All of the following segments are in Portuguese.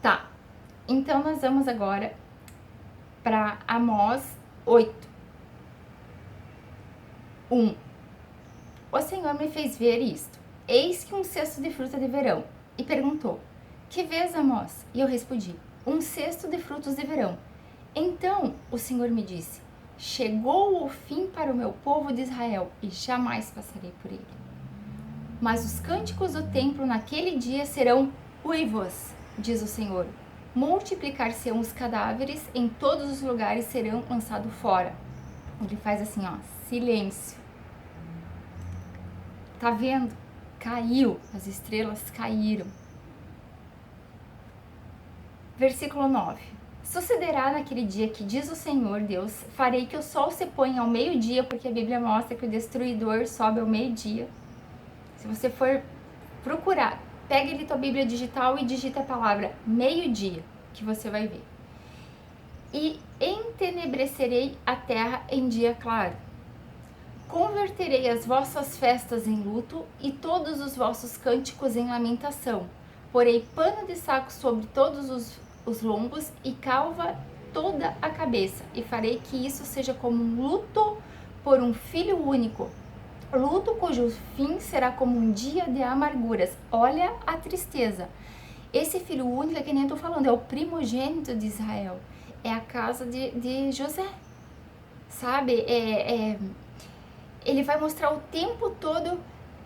Tá, então nós vamos agora para Amós 8, 1. O Senhor me fez ver isto. Eis que um cesto de fruta de verão. E perguntou, que vês, Amós? E eu respondi, um cesto de frutos de verão. Então o Senhor me disse, chegou o fim para o meu povo de Israel, e jamais passarei por ele. Mas os cânticos do templo naquele dia serão uivos, diz o Senhor. Multiplicar-se-ão os cadáveres, em todos os lugares serão lançados fora. Ele faz assim, ó, silêncio. Tá vendo? Caiu, as estrelas caíram. Versículo 9. Sucederá naquele dia que diz o Senhor Deus, farei que o sol se ponha ao meio-dia, porque a Bíblia mostra que o destruidor sobe ao meio-dia. Se você for procurar, pega ali tua Bíblia digital e digita a palavra meio-dia, que você vai ver. E entenebrecerei a terra em dia claro. Converterei as vossas festas em luto e todos os vossos cânticos em lamentação. Porei pano de saco sobre todos os lombos e calva toda a cabeça. E farei que isso seja como um luto por um filho único. Luto cujo fim será como um dia de amarguras. Olha a tristeza. Esse filho único, é que nem eu tô falando, é o primogênito de Israel. É a casa de José. Sabe? Ele vai mostrar o tempo todo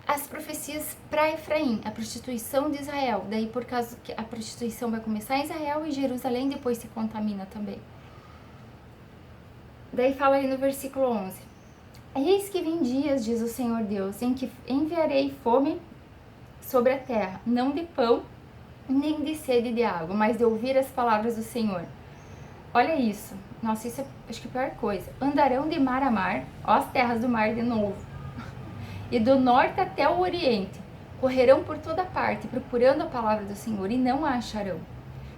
as profecias para Efraim, a prostituição de Israel. Daí, por causa que a prostituição vai começar em Israel e Jerusalém depois se contamina também. Daí fala aí no versículo 11. Eis que vem dias, diz o Senhor Deus, em que enviarei fome sobre a terra, não de pão, nem de sede de água, mas de ouvir as palavras do Senhor. Olha isso. Nossa, isso é acho que a pior coisa. Andarão de mar a mar, ó as terras do mar de novo, e do norte até o oriente. Correrão por toda parte, procurando a palavra do Senhor, e não a acharão.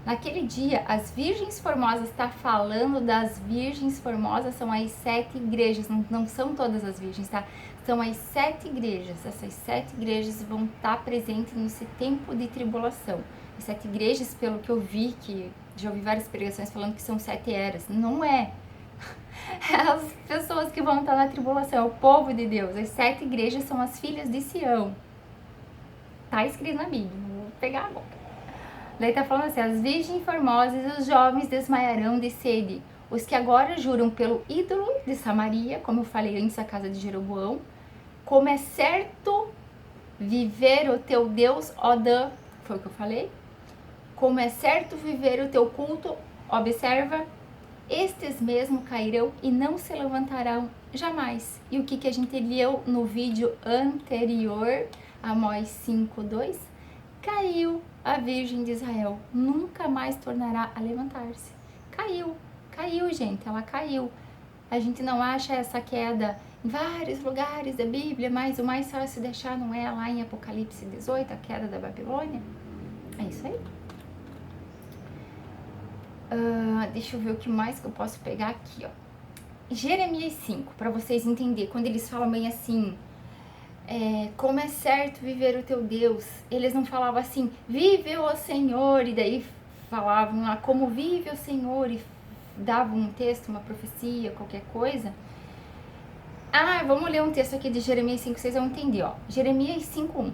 Naquele dia, as virgens formosas, está falando das virgens formosas, são as 7 igrejas, não são todas as virgens, tá? São as 7 igrejas. Essas 7 igrejas vão estar presentes nesse tempo de tribulação. As 7 igrejas, pelo que eu vi, que já ouvi várias pregações falando que são 7 eras. Não é. É as pessoas que vão estar na tribulação, é o povo de Deus. As 7 igrejas são as filhas de Sião. Tá escrito na Bíblia, não vou pegar agora. Daí tá falando assim, as virgens formosas e os jovens desmaiarão de sede. Os que agora juram pelo ídolo de Samaria, como eu falei antes, a casa de Jeroboão, como é certo viver o teu Deus, ó Dan, foi o que eu falei? Como é certo viver o teu culto, observa, estes mesmo cairão e não se levantarão jamais. E o que a gente leu no vídeo anterior, Amós 5:2? Caiu a Virgem de Israel, nunca mais tornará a levantar-se. Caiu, gente, ela caiu. A gente não acha essa queda em vários lugares da Bíblia, mas o mais fácil de achar não é lá em Apocalipse 18, a queda da Babilônia? É isso aí. Deixa eu ver o que mais que eu posso pegar aqui, ó. Jeremias 5, para vocês entenderem, quando eles falam bem assim, como é certo viver o teu Deus, eles não falavam assim, vive o Senhor, e daí falavam lá, como vive o Senhor, e davam um texto, uma profecia, qualquer coisa. Vamos ler um texto aqui de Jeremias 5, vocês vão entender, ó. Jeremias 5:1.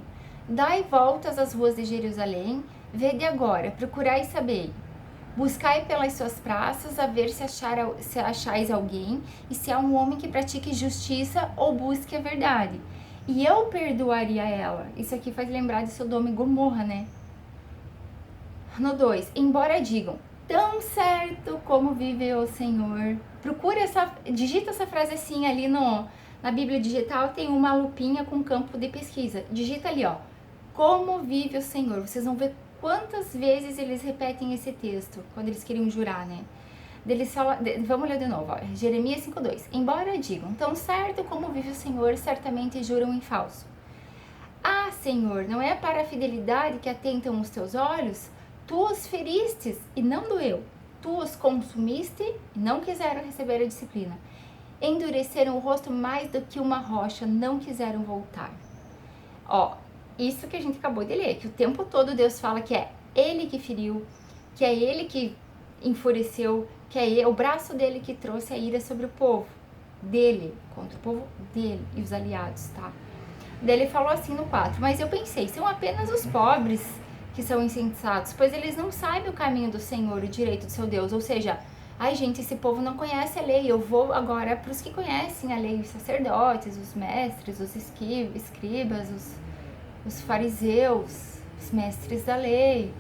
Dai voltas às ruas de Jerusalém, vede agora, procurai e sabei. Buscai pelas suas praças, a ver se achais alguém, e se há um homem que pratique justiça ou busque a verdade. E eu perdoaria ela. Isso aqui faz lembrar de Sodoma e Gomorra, né? No 2, embora digam, tão certo como vive o Senhor. Digita essa frase assim ali na Bíblia digital, tem uma lupinha com campo de pesquisa. Digita ali, ó, como vive o Senhor. Vocês vão ver quantas vezes eles repetem esse texto, quando eles queriam jurar, né? Vamos ler de novo, ó. Jeremias 5:2. Embora digam, tão certo como vive o Senhor, certamente juram em falso. Senhor, não é para a fidelidade que atentam os teus olhos? Tu os feristes e não doeu. Tu os consumiste e não quiseram receber a disciplina. Endureceram o rosto mais do que uma rocha, não quiseram voltar. Ó, isso que a gente acabou de ler, que o tempo todo Deus fala que é Ele que feriu, que é ele que enfureceu, que é o braço dele que trouxe a ira sobre o povo dele, contra o povo dele e os aliados, tá? Daí ele falou assim no 4, mas eu pensei, são apenas os pobres que são insensatos, pois eles não sabem o caminho do Senhor, o direito do seu Deus, ou seja, ai gente, esse povo não conhece a lei, eu vou agora para os que conhecem a lei, os sacerdotes, os mestres, os escribas, os fariseus, os mestres da lei,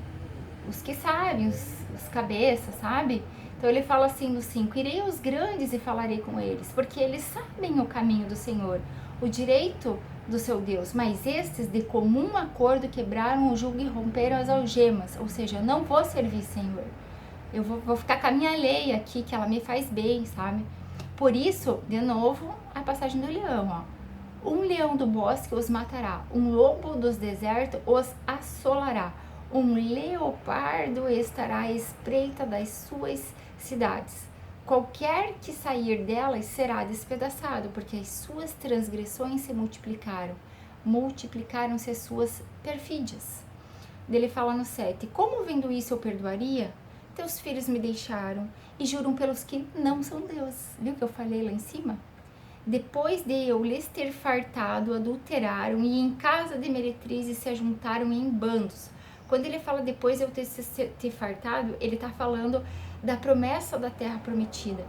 os que sabem, os cabeças, sabe? Então ele fala assim no 5, irei aos grandes e falarei com eles, porque eles sabem o caminho do Senhor, o direito do seu Deus, mas estes de comum acordo quebraram o jugo e romperam as algemas, ou seja, eu não vou servir Senhor, eu vou ficar com a minha lei aqui, que ela me faz bem, sabe? Por isso, de novo, a passagem do leão, ó. Um leão do bosque os matará, um lobo dos desertos os assolará, um leopardo estará à espreita das suas cidades. Qualquer que sair delas será despedaçado, porque as suas transgressões se multiplicaram-se as suas perfídias. Ele fala no 7, como vendo isso eu perdoaria? Teus filhos me deixaram e juram pelos que não são Deus. Viu que eu falei lá em cima? Depois de eu lhes ter fartado, adulteraram e em casa de meretrizes se ajuntaram em bandos. Quando ele fala depois de eu ter fartado, ele está falando da promessa da terra prometida.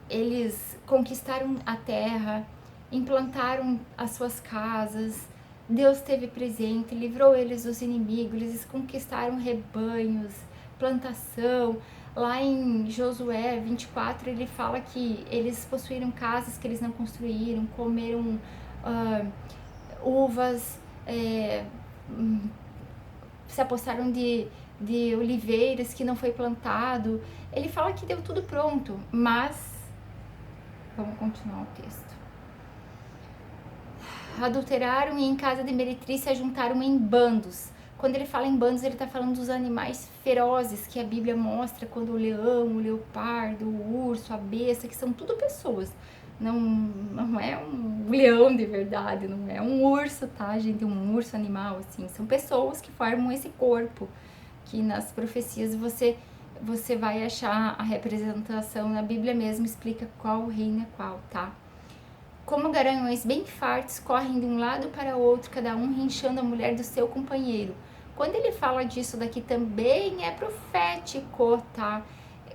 Eles conquistaram a terra, implantaram as suas casas, Deus esteve presente, livrou eles dos inimigos, eles conquistaram rebanhos, plantação. Lá em Josué 24, ele fala que eles possuíram casas que eles não construíram, comeram uvas, se apossaram de oliveiras que não foi plantado. Ele fala que deu tudo pronto, mas vamos continuar o texto. Adulteraram e em casa de meretriz se ajuntaram em bandos. Quando ele fala em bandos, ele está falando dos animais ferozes que a Bíblia mostra, quando o leão, o leopardo, o urso, a besta, que são tudo pessoas. Não é um leão de verdade, não é um urso, tá, gente? Um urso animal, assim. São pessoas que formam esse corpo, que nas profecias você vai achar a representação, na Bíblia mesmo explica qual reino é qual, tá? Como garanhões bem fartos correm de um lado para o outro, cada um rinchando a mulher do seu companheiro. Quando ele fala disso daqui também é profético, tá?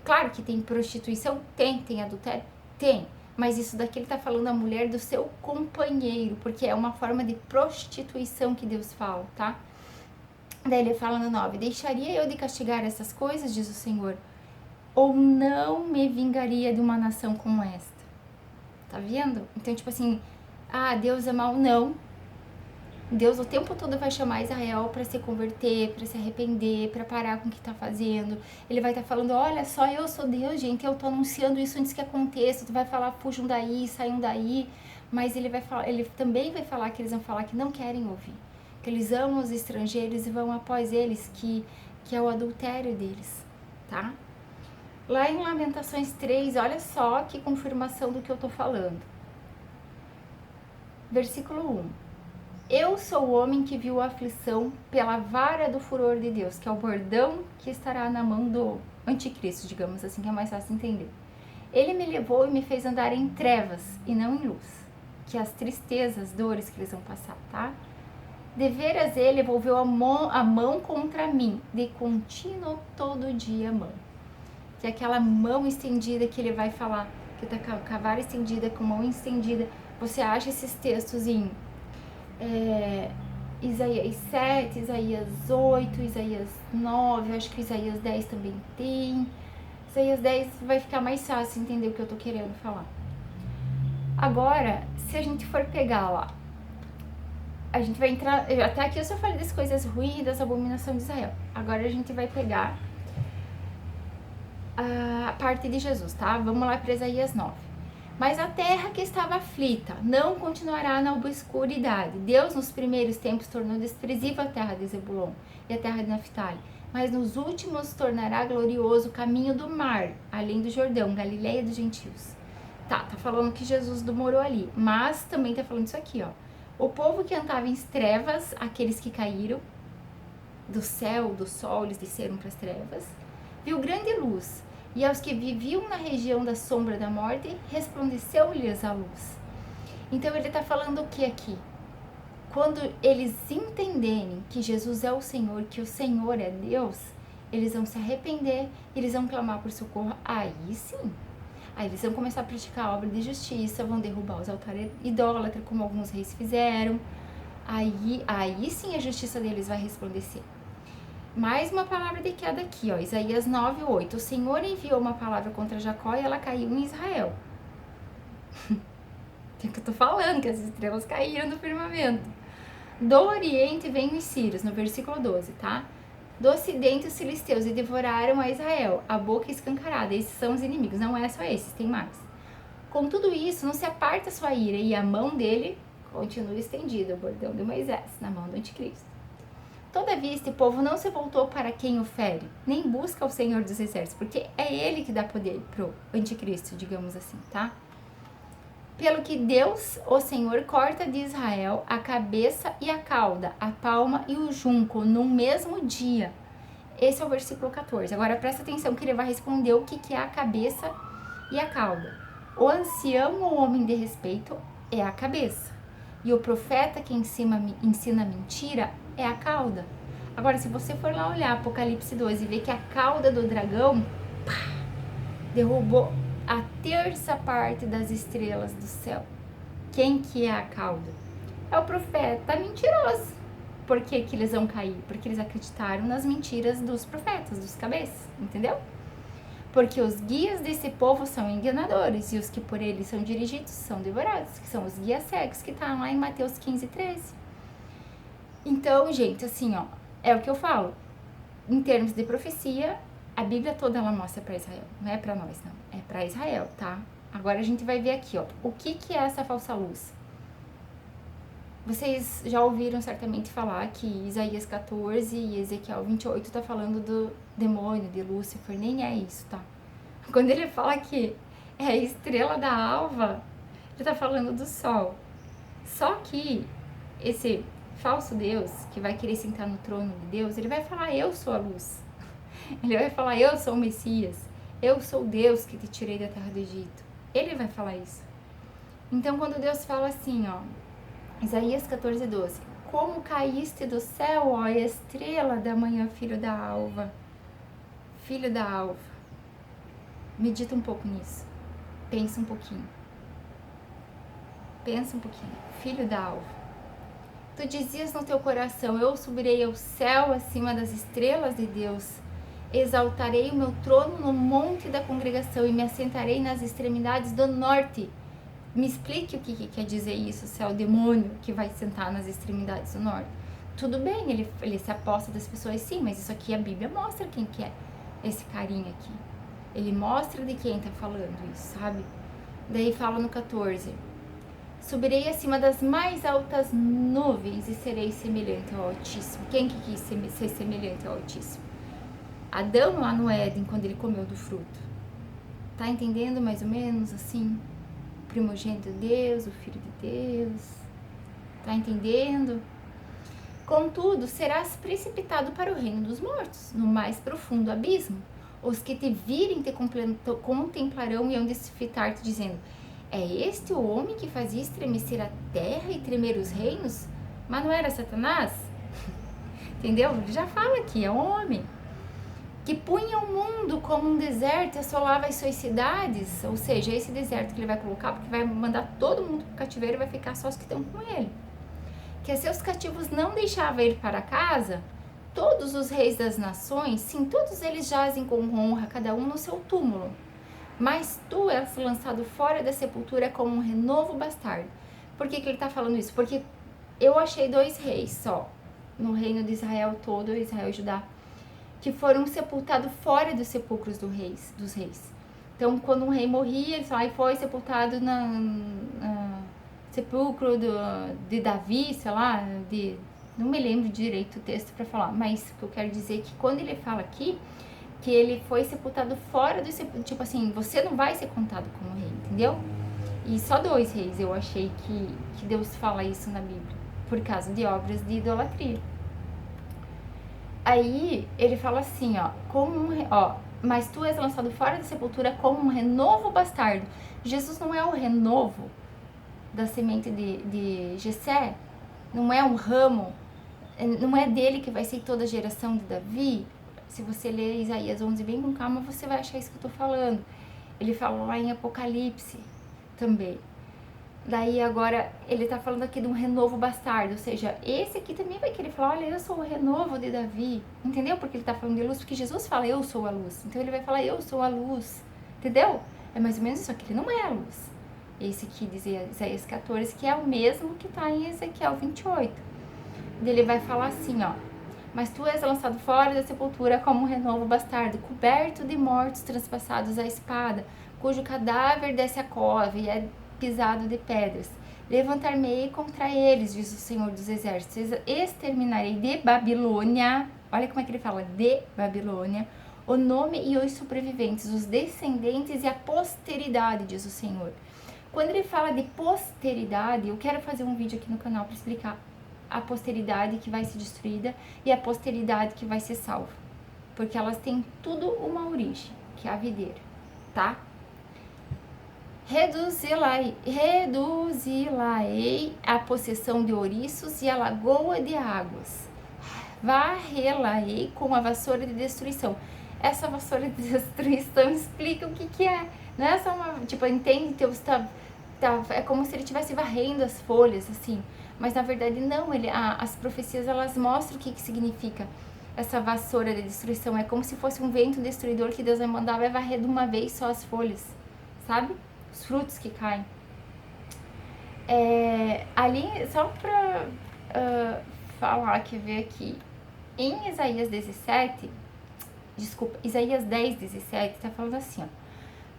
Claro que tem prostituição, tem adultério, tem. Mas isso daqui ele tá falando a mulher do seu companheiro, porque é uma forma de prostituição que Deus fala, tá? Daí ele fala no 9, deixaria eu de castigar essas coisas, diz o Senhor, ou não me vingaria de uma nação como esta? Tá vendo? Então, tipo assim, Deus é mau? Não. Deus o tempo todo vai chamar Israel para se converter, para se arrepender, para parar com o que tá fazendo. Ele vai estar falando, olha só, eu sou Deus, gente, eu tô anunciando isso antes que aconteça. Tu vai falar, fujam daí, saiam daí. Mas ele também vai falar que eles vão falar que não querem ouvir. Que eles amam os estrangeiros e vão após eles, que é o adultério deles, tá? Lá em Lamentações 3, olha só que confirmação do que eu tô falando. Versículo 1. Eu sou o homem que viu a aflição pela vara do furor de Deus, que é o bordão que estará na mão do anticristo, digamos assim, que é mais fácil entender. Ele me levou e me fez andar em trevas e não em luz, que as tristezas, dores que eles vão passar, tá? Deveras ele volveu a mão contra mim, de contínuo todo dia a mão. Que é aquela mão estendida que ele vai falar, que tá com a vara estendida, com a mão estendida. Você acha esses textos em Isaías 7, Isaías 8, Isaías 9, acho que Isaías 10 também tem. Isaías 10 vai ficar mais fácil entender o que eu tô querendo falar. Agora, se a gente for pegar lá, a gente vai entrar, até aqui eu só falei das coisas ruins, das abominações de Israel. Agora a gente vai pegar a parte de Jesus, tá? Vamos lá para Isaías 9. Mas a terra que estava aflita não continuará na obscuridade. Deus nos primeiros tempos tornou desprezível a terra de Zebulon e a terra de Naftali, mas nos últimos tornará glorioso o caminho do mar, além do Jordão, Galileia dos gentios. Tá falando que Jesus morou ali, mas também tá falando isso aqui, ó. O povo que andava em trevas, aqueles que caíram, do céu, do sol, eles desceram para as trevas, viu grande luz, e aos que viviam na região da sombra da morte, resplandeceu-lhes a luz. Então ele está falando o que aqui? Quando eles entenderem que Jesus é o Senhor, que o Senhor é Deus, eles vão se arrepender, eles vão clamar por socorro, aí sim. Aí eles vão começar a praticar a obra de justiça, vão derrubar os altares idólatras, como alguns reis fizeram. Aí sim a justiça deles vai resplandecer. Mais uma palavra de queda aqui, ó, Isaías 9:8. O Senhor enviou uma palavra contra Jacó e ela caiu em Israel. É que eu tô falando, que as estrelas caíram do firmamento. Do Oriente vêm os sírios, no versículo 12, tá? Do Ocidente os filisteus e devoraram a Israel, a boca escancarada. Esses são os inimigos, não é só esses, tem mais. Com tudo isso, não se aparta sua ira e a mão dele continua estendida, o bordão de Moisés, na mão do anticristo. Todavia, este povo não se voltou para quem o fere, nem busca o Senhor dos Exércitos, porque é ele que dá poder pro anticristo, digamos assim, tá? Pelo que Deus, o Senhor, corta de Israel a cabeça e a cauda, a palma e o junco no mesmo dia. Esse é o versículo 14. Agora presta atenção que ele vai responder o que é a cabeça e a cauda. O ancião ou homem de respeito é a cabeça. E o profeta que ensina mentira é a cauda. Agora, se você for lá olhar Apocalipse 12 e ver que a cauda do dragão derrubou a terça parte das estrelas do céu. Quem que é a cauda? É o profeta mentiroso. Por que que eles vão cair? Porque eles acreditaram nas mentiras dos profetas, dos cabeças, entendeu? Porque os guias desse povo são enganadores e os que por eles são dirigidos são devorados, que são os guias cegos, que tá lá em Mateus 15:13. Então, gente, assim, ó, é o que eu falo. Em termos de profecia, a Bíblia toda ela mostra para Israel, não é para nós, não, é para Israel, tá? Agora a gente vai ver aqui, ó, o que é essa falsa luz? Vocês já ouviram certamente falar que Isaías 14 e Ezequiel 28 tá falando do demônio, de Lúcifer, nem é isso, tá? Quando ele fala que é a estrela da alva, ele tá falando do sol. Só que esse falso Deus, que vai querer sentar no trono de Deus, ele vai falar, eu sou a luz. Ele vai falar, eu sou o Messias, eu sou Deus que te tirei da terra do Egito. Ele vai falar isso. Então, quando Deus fala assim, ó, Isaías 14:12, como caíste do céu, ó estrela da manhã, filho da alva. Filho da alva. Medita um pouco nisso. Pensa um pouquinho. Pensa um pouquinho. Filho da alva. Tu dizias no teu coração, eu subirei ao céu acima das estrelas de Deus. Exaltarei o meu trono no monte da congregação e me assentarei nas extremidades do norte. Me explique o que quer dizer isso, se é o demônio que vai sentar nas extremidades do norte. Tudo bem, ele se aposta das pessoas, sim, mas isso aqui a Bíblia mostra quem que é esse carinha aqui. Ele mostra de quem tá falando isso, sabe? Daí fala no 14, subirei acima das mais altas nuvens e serei semelhante ao Altíssimo. Quem que quis ser semelhante ao Altíssimo? Adão lá no Éden, quando ele comeu do fruto. Tá entendendo mais ou menos assim? O primogênito de Deus, o Filho de Deus. Tá entendendo? Contudo, serás precipitado para o reino dos mortos, no mais profundo abismo. Os que te virem te contemplarão e hão de se fitar-te, dizendo, é este o homem que fazia estremecer a terra e tremer os reinos? Mas não era Satanás? Entendeu? Ele já fala aqui, é homem. Que punha o mundo como um deserto e assolava as suas cidades, ou seja, esse deserto que ele vai colocar, porque vai mandar todo mundo para o cativeiro e vai ficar só os que estão com ele. Que a seus cativos não deixava ir para casa, todos os reis das nações, sim, todos eles jazem com honra, cada um no seu túmulo. Mas tu és lançado fora da sepultura como um renovo bastardo. Por que ele está falando isso? Porque eu achei 2 reis só, no reino de Israel todo, Israel e Judá, que foram sepultados fora dos sepulcros dos reis. Então, quando um rei morria, ele só foi sepultado no sepulcro de Davi, sei lá, não me lembro direito o texto para falar, mas o que eu quero dizer é que quando ele fala aqui, que ele foi sepultado fora do sepulcro, tipo assim, você não vai ser contado como rei, entendeu? E só 2 reis eu achei que Deus fala isso na Bíblia, por causa de obras de idolatria. Aí ele fala assim, ó, mas tu és lançado fora da sepultura como um renovo bastardo. Jesus não é o renovo da semente de Jessé, não é um ramo, não é dele que vai ser toda a geração de Davi. Se você ler Isaías 11 bem com calma, você vai achar isso que eu tô falando. Ele fala lá em Apocalipse também. Daí agora ele tá falando aqui de um renovo bastardo, ou seja, esse aqui também vai querer falar, olha, eu sou o renovo de Davi, entendeu? Porque ele tá falando de luz, porque Jesus fala, eu sou a luz, então ele vai falar, eu sou a luz, entendeu? É mais ou menos isso, aqui ele não é a luz. Esse aqui diz Isaías 14, que é o mesmo que tá em Ezequiel 28. Ele vai falar assim, ó, mas tu és lançado fora da sepultura como um renovo bastardo, coberto de mortos transpassados à espada, cujo cadáver desce a cova e é pisado de pedras. Levantar-me-ei contra eles, diz o Senhor dos Exércitos, exterminarei de Babilônia, olha como é que ele fala, de Babilônia, o nome e os sobreviventes, os descendentes e a posteridade, diz o Senhor. Quando ele fala de posteridade, eu quero fazer um vídeo aqui no canal para explicar a posteridade que vai ser destruída e a posteridade que vai ser salva, porque elas têm tudo uma origem, que é a videira, tá? Reduzi-la-ei a possessão de ouriços e a lagoa de águas. Varrê-la-ei com a vassoura de destruição. Essa vassoura de destruição explica o que é. Não é só uma, tipo, entende? É como se ele estivesse varrendo as folhas, assim. Mas na verdade não, as profecias elas mostram o que significa essa vassoura de destruição. É como se fosse um vento destruidor que Deus vai mandar, vai varrer de uma vez só as folhas, sabe? Os frutos que caem. Ali, só pra falar, que ver aqui, em Isaías 10, 17, tá falando assim, ó,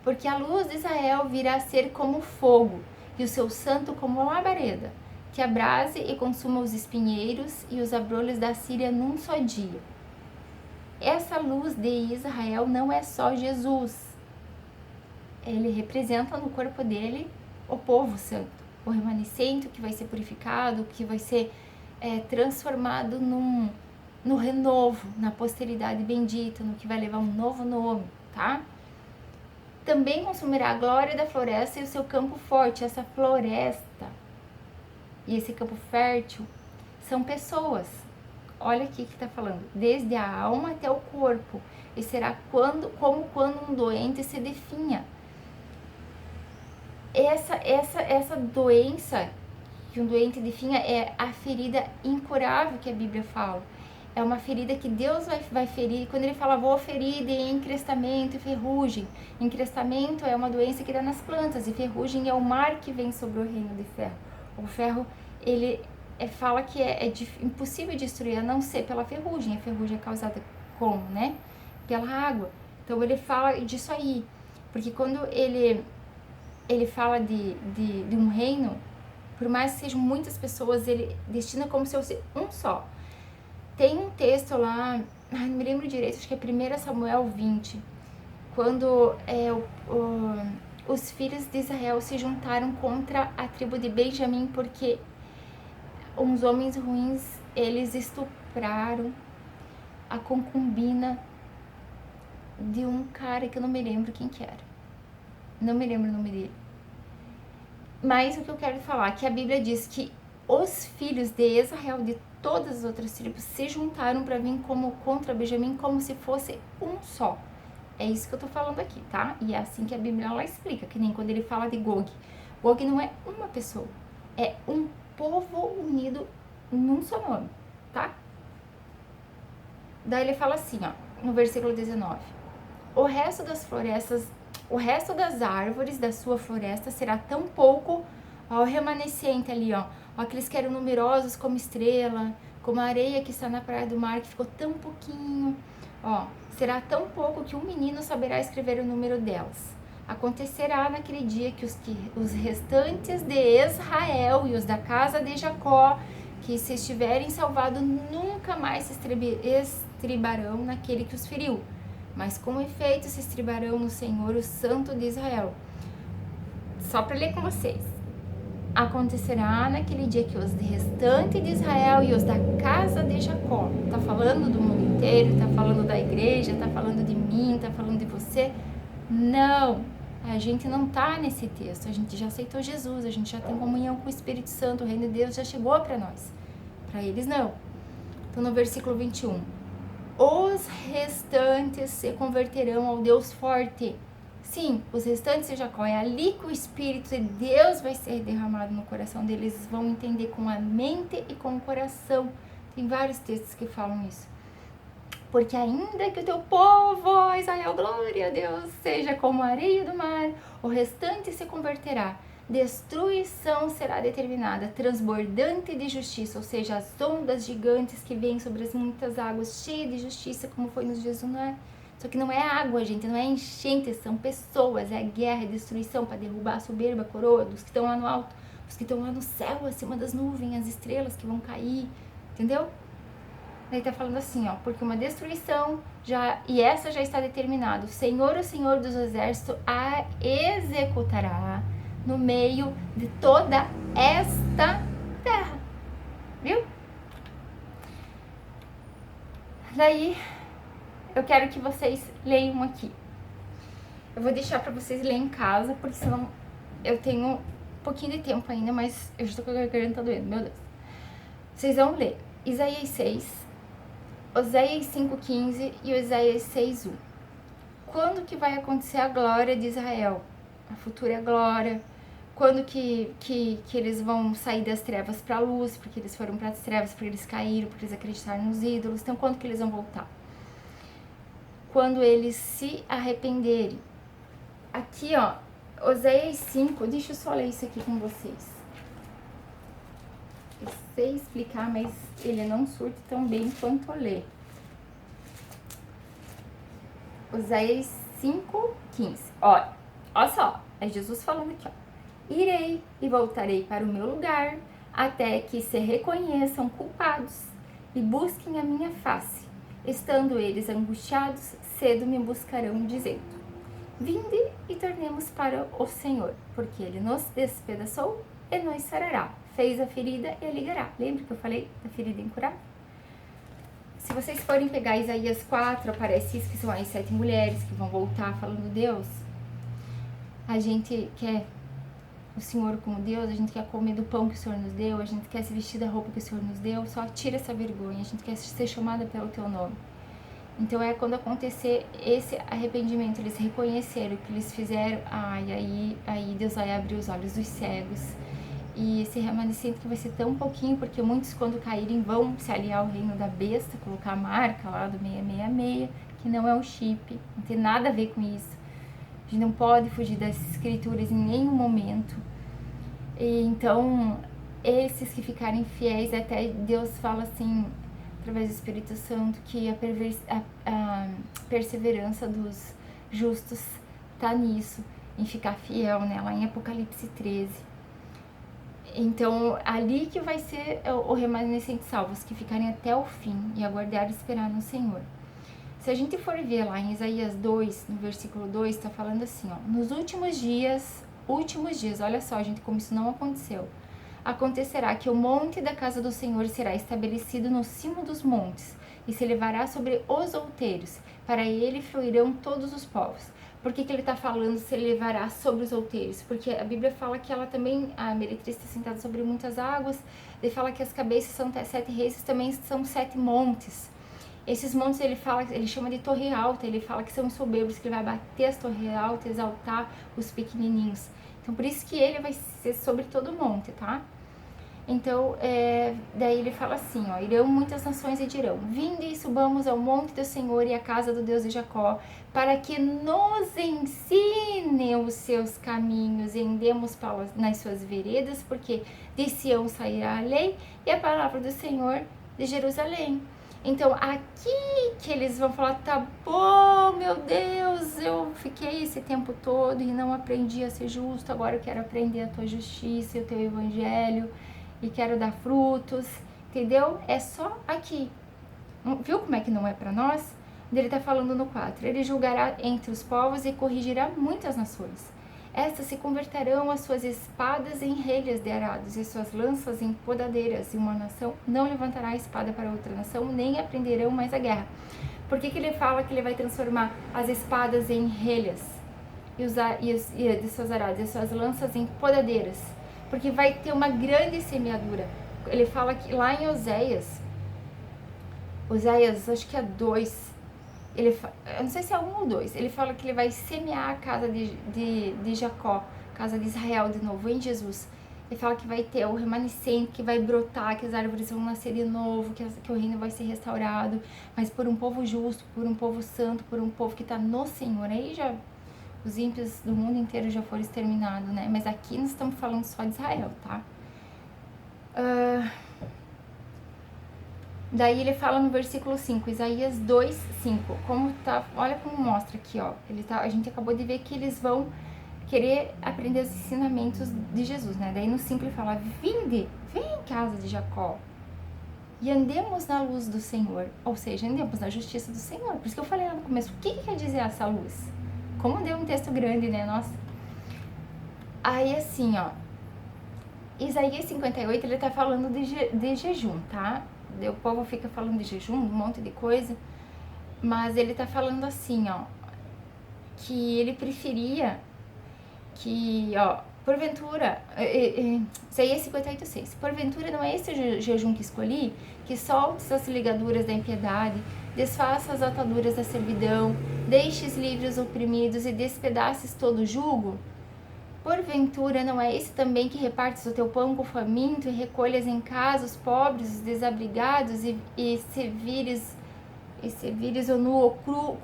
porque a luz de Israel virá a ser como fogo, e o seu santo como labareda, que abrase e consuma os espinheiros e os abrolhos da Síria num só dia. Essa luz de Israel não é só Jesus. Ele representa no corpo dele o povo santo, o remanescente que vai ser purificado, que vai ser transformado no renovo, na posteridade bendita, no que vai levar um novo nome, tá? Também consumirá a glória da floresta e o seu campo forte. Essa floresta e esse campo fértil são pessoas. Olha aqui que tá falando, desde a alma até o corpo, e será como quando um doente se definha. Essa doença que um doente definha é a ferida incurável que a Bíblia fala. É uma ferida que Deus vai ferir. Quando ele fala, vou ferir de encrestamento e ferrugem. Encrestamento é uma doença que dá nas plantas, e ferrugem é o mar que vem sobre o reino de ferro. O ferro, ele fala que é impossível destruir, a não ser pela ferrugem. A ferrugem é causada como, né? Pela água. Então ele fala disso aí. Porque quando ele fala de um reino, por mais que sejam muitas pessoas, ele destina como se fosse um só. Tem um texto lá, não me lembro direito, acho que é 1 Samuel 20, quando os filhos de Israel se juntaram contra a tribo de Benjamim, porque uns homens ruins, eles estupraram a concubina de um cara que eu não me lembro quem que era. Não me lembro o nome dele. Mas o que eu quero falar é que a Bíblia diz que os filhos de Israel, de todas as outras tribos, se juntaram para vir contra Benjamim como se fosse um só. É isso que eu tô falando aqui, tá? E é assim que a Bíblia ela explica, que nem quando ele fala de Gog. Gog não é uma pessoa, é um povo unido num só nome, tá? Daí ele fala assim, ó, no versículo 19. O resto das árvores da sua floresta será tão pouco, ó, o remanescente ali, ó, aqueles que eram numerosos como estrela, como a areia que está na praia do mar, que ficou tão pouquinho, ó, será tão pouco que um menino saberá escrever o número delas. Acontecerá naquele dia que os restantes de Israel e os da casa de Jacó, que se estiverem salvados, nunca mais se estribarão naquele que os feriu, mas com efeito se estribarão no Senhor, o Santo de Israel. Só para ler com vocês. acontecerá naquele dia que os restantes de Israel e os da casa de Jacó, tá falando do mundo inteiro, tá falando da igreja, tá falando de mim, tá falando de você? Não, a gente não tá nesse texto, a gente já aceitou Jesus, a gente já tem comunhão com o Espírito Santo, o reino de Deus já chegou para nós, para eles não. Então no versículo 21, os restantes se converterão ao Deus forte. Sim, os restantes de Jacó, é ali que o Espírito de Deus vai ser derramado no coração deles. Eles vão entender com a mente e com o coração. Tem vários textos que falam isso. Porque ainda que o teu povo, ó Israel, glória a Deus, seja como a areia do mar, o restante se converterá. Destruição será determinada, transbordante de justiça, ou seja, as ondas gigantes que vêm sobre as muitas águas, cheias de justiça, como foi nos dias do Noé. Só que não é água, gente, não é enchente, são pessoas, é guerra, é destruição para derrubar a soberba, a coroa dos que estão lá no alto, os que estão lá no céu, acima das nuvens, as estrelas que vão cair, entendeu? Daí tá falando assim, ó, porque uma destruição e essa já está determinada. O Senhor dos Exércitos, a executará no meio de toda esta terra, viu? Daí eu quero que vocês leiam aqui. Eu vou deixar pra vocês lerem em casa, porque senão eu tenho um pouquinho de tempo ainda, mas eu já tô com a garganta doendo, meu Deus. Vocês vão ler Isaías 6, Oséias 5,15 e Oséias 6,1. Quando que vai acontecer a glória de Israel? A futura glória. Quando que eles vão sair das trevas para a luz, porque eles foram para as trevas, porque eles caíram, porque eles acreditaram nos ídolos. Então, quando que eles vão voltar? Quando eles se arrependerem. Aqui, ó, Oséias 5, deixa eu só ler isso aqui com vocês. Eu sei explicar, mas ele não surte tão bem quanto eu ler. Oséias 5,15. Olha só, é Jesus falando aqui, ó. Irei e voltarei para o meu lugar, até que se reconheçam culpados e busquem a minha face. Estando eles angustiados, cedo me buscarão, dizendo: vinde e tornemos para o Senhor, porque ele nos despedaçou e nos sarará. Fez a ferida e a ligará. Lembra que eu falei da ferida incurável? Se vocês forem pegar Isaías 4, aparece isso, que são as 7 mulheres que vão voltar falando Deus. A gente quer o Senhor como Deus, a gente quer comer do pão que o Senhor nos deu, a gente quer se vestir da roupa que o Senhor nos deu, só tira essa vergonha, a gente quer ser chamada pelo teu nome. Então é quando acontecer esse arrependimento, eles reconheceram o que eles fizeram, aí Deus vai abrir os olhos dos cegos. E esse remanescente que vai ser tão pouquinho, porque muitos quando caírem vão se aliar ao reino da besta, colocar a marca lá do 666, que não é um chip, não tem nada a ver com isso. A gente não pode fugir das escrituras em nenhum momento. E então, esses que ficarem fiéis, até Deus fala assim, através do Espírito Santo, que a perseverança dos justos tá nisso, em ficar fiel, né? Lá em Apocalipse 13. Então, ali que vai ser o remanescente salvo, os que ficarem até o fim e aguardar e esperar no Senhor. Se a gente for ver lá em Isaías 2, no versículo 2, tá falando assim, ó: nos últimos dias, olha só, gente, como isso não aconteceu. Acontecerá que o monte da casa do Senhor será estabelecido no cimo dos montes e se elevará sobre os outeiros. Para ele fluirão todos os povos. Por que ele está falando se elevará sobre os outeiros? Porque a Bíblia fala que ela também, a meretriz está sentada sobre muitas águas. Ele fala que as cabeças são 7 reis, também são 7 montes. Esses montes ele chama de torre alta, ele fala que são soberbos, que ele vai bater as torres altas, exaltar os pequenininhos. Então, por isso que ele vai ser sobre todo o monte, tá? Então, daí ele fala assim, ó: irão muitas nações e dirão: vinde e subamos ao monte do Senhor e à casa do Deus de Jacó, para que nos ensine os seus caminhos e andemos nas suas veredas, porque de Sião sairá a lei e a palavra do Senhor de Jerusalém. Então, aqui que eles vão falar: tá bom, meu Deus, eu fiquei esse tempo todo e não aprendi a ser justo, agora eu quero aprender a tua justiça e o teu evangelho e quero dar frutos, entendeu? É só aqui. Viu como é que não é para nós? Ele tá falando no 4. Ele julgará entre os povos e corrigirá muitas nações. Estas se converterão as suas espadas em relhas de arados e suas lanças em podadeiras, e uma nação não levantará a espada para outra nação, nem aprenderão mais a guerra. Por que ele fala que ele vai transformar as espadas em relhas e de seus arados e suas lanças em podadeiras? Porque vai ter uma grande semeadura. Ele fala que lá em Oséias, acho que é 2, eu não sei se é 1 ou 2, ele fala que ele vai semear a casa de Jacó, casa de Israel de novo, em Jesus. Ele fala que vai ter o remanescente, que vai brotar, que as árvores vão nascer de novo, que o reino vai ser restaurado, mas por um povo justo, por um povo santo, por um povo que está no Senhor. Aí já os ímpios do mundo inteiro já foram exterminados, né? Mas aqui nós estamos falando só de Israel, tá? Daí ele fala no versículo 5, Isaías 2, 5, como tá, olha como mostra aqui, ó, a gente acabou de ver que eles vão querer aprender os ensinamentos de Jesus, né? Daí no 5 ele fala, vinde, vem casa de Jacó, e andemos na luz do Senhor, ou seja, andemos na justiça do Senhor. Por isso que eu falei lá no começo, o que quer dizer essa luz? Como deu um texto grande, né? Nossa. Aí assim, ó, Isaías 58, ele tá falando de jejum, tá? O povo fica falando de jejum, um monte de coisa, mas ele tá falando assim, ó, que ele preferia que, ó, porventura, Isaías 58, 6, porventura não é esse o jejum que escolhi, que solte as ligaduras da impiedade, desfaça as ataduras da servidão, deixes livres os oprimidos e despedaces todo o jugo? Porventura não é esse também que repartes o teu pão com o faminto e recolhas em casa os pobres, os desabrigados e servires o nu ou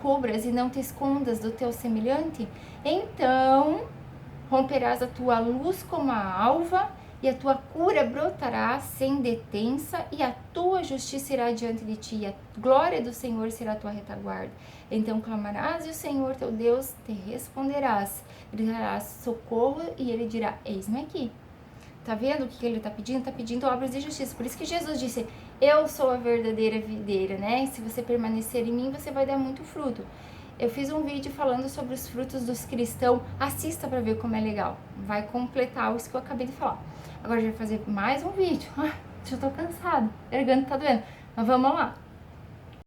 cubras e não te escondas do teu semelhante? Então romperás a tua luz como a alva e a tua cura brotará sem detença e a tua justiça irá diante de ti e a glória do Senhor será a tua retaguarda. Então clamarás e o Senhor teu Deus te responderás, gritarás socorro e ele dirá, eis-me aqui. Tá vendo o que ele tá pedindo? Tá pedindo obras de justiça. Por isso que Jesus disse, eu sou a verdadeira videira, né? Se você permanecer em mim, você vai dar muito fruto. Eu fiz um vídeo falando sobre os frutos dos cristãos. Assista pra ver como é legal. Vai completar isso que eu acabei de falar. Agora a gente vai fazer mais um vídeo. Já tô cansada. A garganta tá doendo. Mas vamos lá.